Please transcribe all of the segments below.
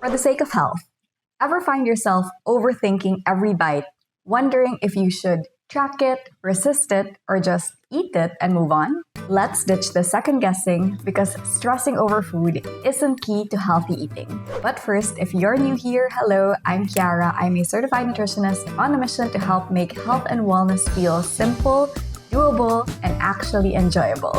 For the sake of health, ever find yourself overthinking every bite, wondering if you should track it, resist it, or just eat it and move on? Let's ditch the second guessing because stressing over food isn't key to healthy eating. But first, if you're new here, hello, I'm Ciara. I'm a certified nutritionist on a mission to help make health and wellness feel simple, doable, and actually enjoyable.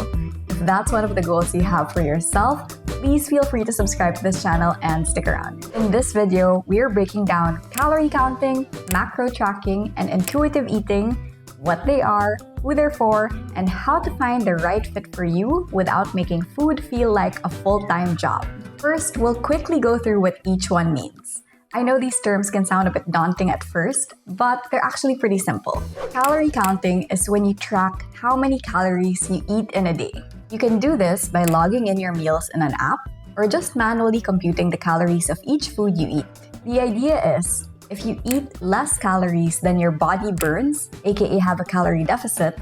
If that's one of the goals you have for yourself, please feel free to subscribe to this channel and stick around. In this video, we're breaking down calorie counting, macro tracking, and intuitive eating, what they are, who they're for, and how to find the right fit for you without making food feel like a full-time job. First, we'll quickly go through what each one means. I know these terms can sound a bit daunting at first, but they're actually pretty simple. Calorie counting is when you track how many calories you eat in a day. You can do this by logging in your meals in an app or just manually computing the calories of each food you eat. The idea is, if you eat less calories than your body burns, aka have a calorie deficit,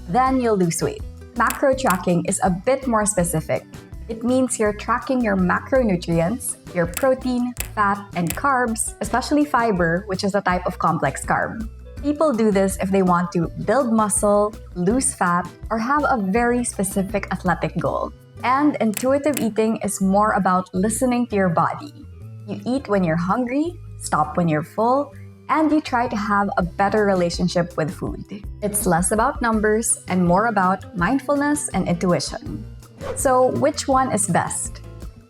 then you'll lose weight. Macro tracking is a bit more specific. It means you're tracking your macronutrients, your protein, fat, and carbs, especially fiber, which is a type of complex carb. People do this if they want to build muscle, lose fat, or have a very specific athletic goal. And intuitive eating is more about listening to your body. You eat when you're hungry, stop when you're full, and you try to have a better relationship with food. It's less about numbers and more about mindfulness and intuition. So, which one is best?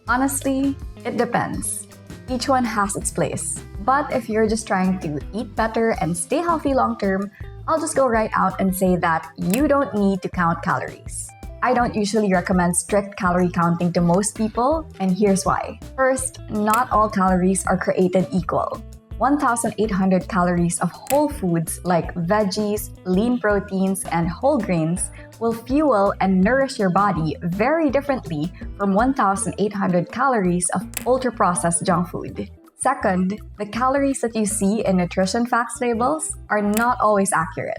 Honestly, it depends. Each one has its place. But if you're just trying to eat better and stay healthy long term, I'll just go right out and say that you don't need to count calories. I don't usually recommend strict calorie counting to most people, and here's why. First, not all calories are created equal. 1,800 calories of whole foods like veggies, lean proteins, and whole grains will fuel and nourish your body very differently from 1,800 calories of ultra-processed junk food. Second, the calories that you see in nutrition facts labels are not always accurate.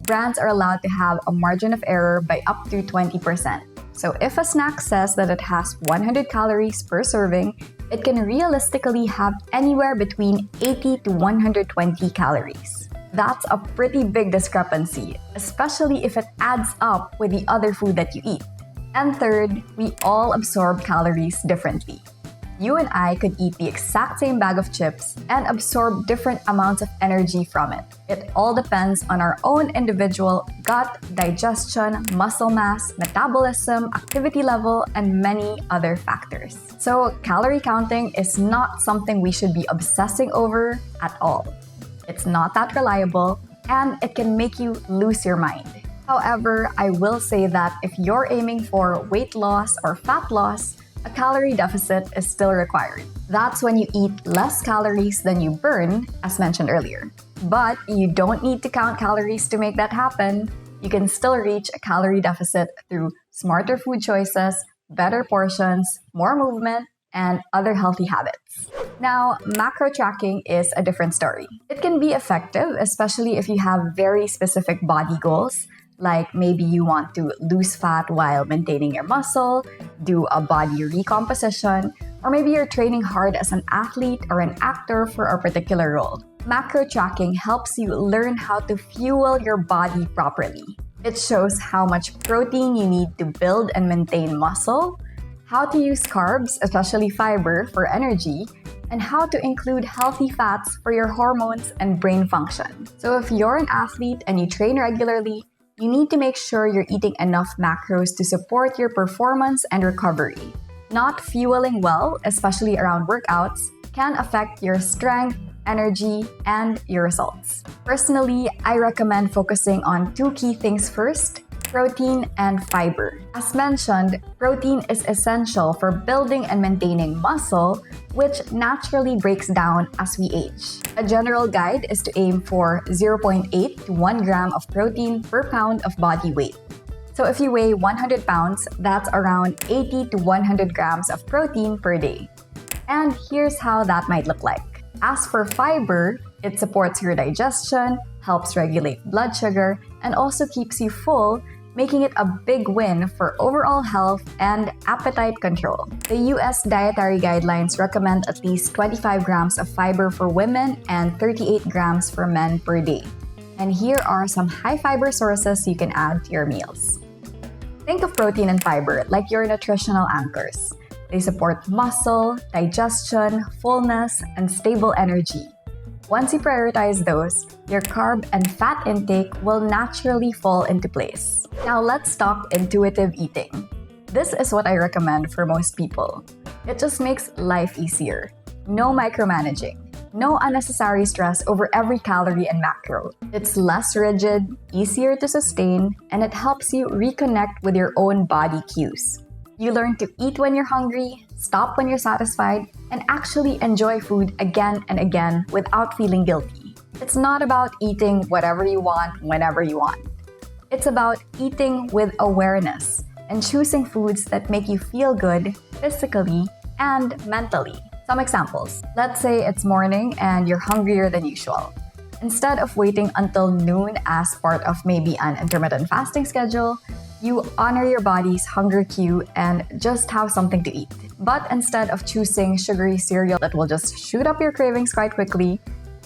Brands are allowed to have a margin of error by up to 20%. So if a snack says that it has 100 calories per serving, it can realistically have anywhere between 80 to 120 calories. That's a pretty big discrepancy, especially if it adds up with the other food that you eat. And third, we all absorb calories differently. You and I could eat the exact same bag of chips and absorb different amounts of energy from it. It all depends on our own individual gut, digestion, muscle mass, metabolism, activity level, and many other factors. So, calorie counting is not something we should be obsessing over at all. It's not that reliable, and it can make you lose your mind. However, I will say that if you're aiming for weight loss or fat loss, a calorie deficit is still required. That's when you eat less calories than you burn, as mentioned earlier. But you don't need to count calories to make that happen. You can still reach a calorie deficit through smarter food choices, better portions, more movement, and other healthy habits. Now, macro tracking is a different story. It can be effective, especially if you have very specific body goals, like maybe you want to lose fat while maintaining your muscle, do a body recomposition, or maybe you're training hard as an athlete or an actor for a particular role. Macro tracking helps you learn how to fuel your body properly. It shows how much protein you need to build and maintain muscle, how to use carbs, especially fiber, for energy, and how to include healthy fats for your hormones and brain function. So if you're an athlete and you train regularly, you need to make sure you're eating enough macros to support your performance and recovery. Not fueling well, especially around workouts, can affect your strength, energy, and your results. Personally, I recommend focusing on two key things first: protein and fiber. As mentioned, protein is essential for building and maintaining muscle, which naturally breaks down as we age. A general guide is to aim for 0.8 to 1 gram of protein per pound of body weight. So if you weigh 100 pounds, that's around 80 to 100 grams of protein per day. And here's how that might look like. As for fiber, it supports your digestion, helps regulate blood sugar, and also keeps you full, making it a big win for overall health and appetite control. The US dietary guidelines recommend at least 25 grams of fiber for women and 38 grams for men per day. And here are some high fiber sources you can add to your meals. Think of protein and fiber like your nutritional anchors. They support muscle, digestion, fullness, and stable energy. Once you prioritize those, your carb and fat intake will naturally fall into place. Now let's talk intuitive eating. This is what I recommend for most people. It just makes life easier. No micromanaging. No unnecessary stress over every calorie and macro. It's less rigid, easier to sustain, and it helps you reconnect with your own body cues. You learn to eat when you're hungry, stop when you're satisfied, and actually enjoy food again and again without feeling guilty. It's not about eating whatever you want whenever you want. It's about eating with awareness and choosing foods that make you feel good physically and mentally. Some examples. Let's say it's morning and you're hungrier than usual. Instead of waiting until noon as part of maybe an intermittent fasting schedule, you honor your body's hunger cue and just have something to eat. But instead of choosing sugary cereal that will just shoot up your cravings quite quickly,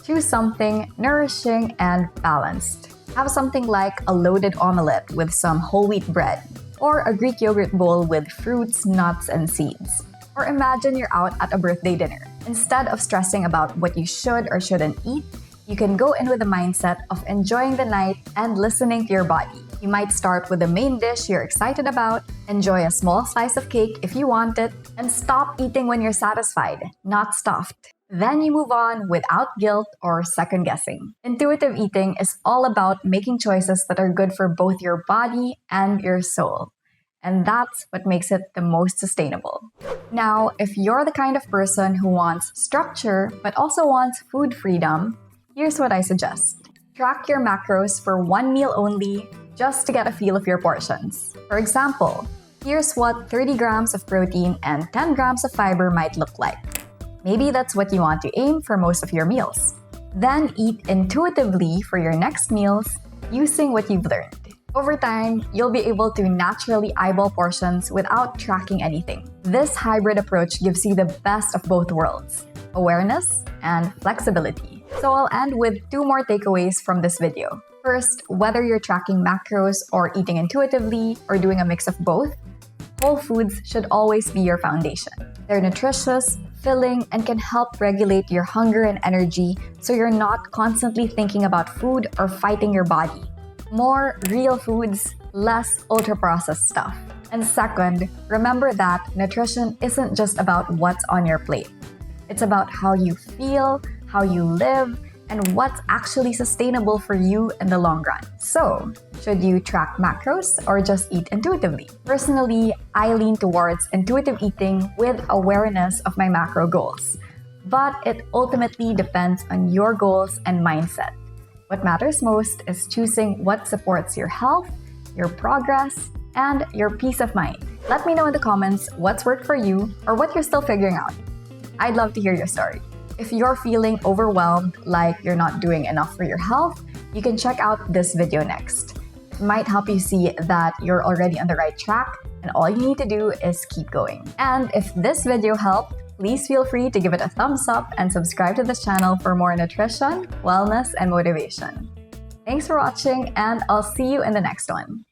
choose something nourishing and balanced. Have something like a loaded omelette with some whole wheat bread, or a Greek yogurt bowl with fruits, nuts, and seeds. Or imagine you're out at a birthday dinner. Instead of stressing about what you should or shouldn't eat, you can go in with the mindset of enjoying the night and listening to your body. You might start with the main dish you're excited about, enjoy a small slice of cake if you want it, and stop eating when you're satisfied, not stuffed. Then you move on without guilt or second guessing. Intuitive eating is all about making choices that are good for both your body and your soul. And that's what makes it the most sustainable. Now, if you're the kind of person who wants structure but also wants food freedom, here's what I suggest. Track your macros for one meal only just to get a feel of your portions. For example, here's what 30 grams of protein and 10 grams of fiber might look like. Maybe that's what you want to aim for most of your meals. Then eat intuitively for your next meals using what you've learned. Over time, you'll be able to naturally eyeball portions without tracking anything. This hybrid approach gives you the best of both worlds, awareness and flexibility. So I'll end with 2 more takeaways from this video. First, whether you're tracking macros or eating intuitively or doing a mix of both, whole foods should always be your foundation. They're nutritious, filling, and can help regulate your hunger and energy so you're not constantly thinking about food or fighting your body. More real foods, less ultra-processed stuff. And second, remember that nutrition isn't just about what's on your plate. It's about how you feel, how you live, and what's actually sustainable for you in the long run. So, should you track macros or just eat intuitively? Personally, I lean towards intuitive eating with awareness of my macro goals. But it ultimately depends on your goals and mindset. What matters most is choosing what supports your health, your progress, and your peace of mind. Let me know in the comments what's worked for you or what you're still figuring out. I'd love to hear your story. If you're feeling overwhelmed, like you're not doing enough for your health, you can check out this video next. It might help you see that you're already on the right track, and all you need to do is keep going. And if this video helped, please feel free to give it a thumbs up and subscribe to this channel for more nutrition, wellness, and motivation. Thanks for watching, and I'll see you in the next one.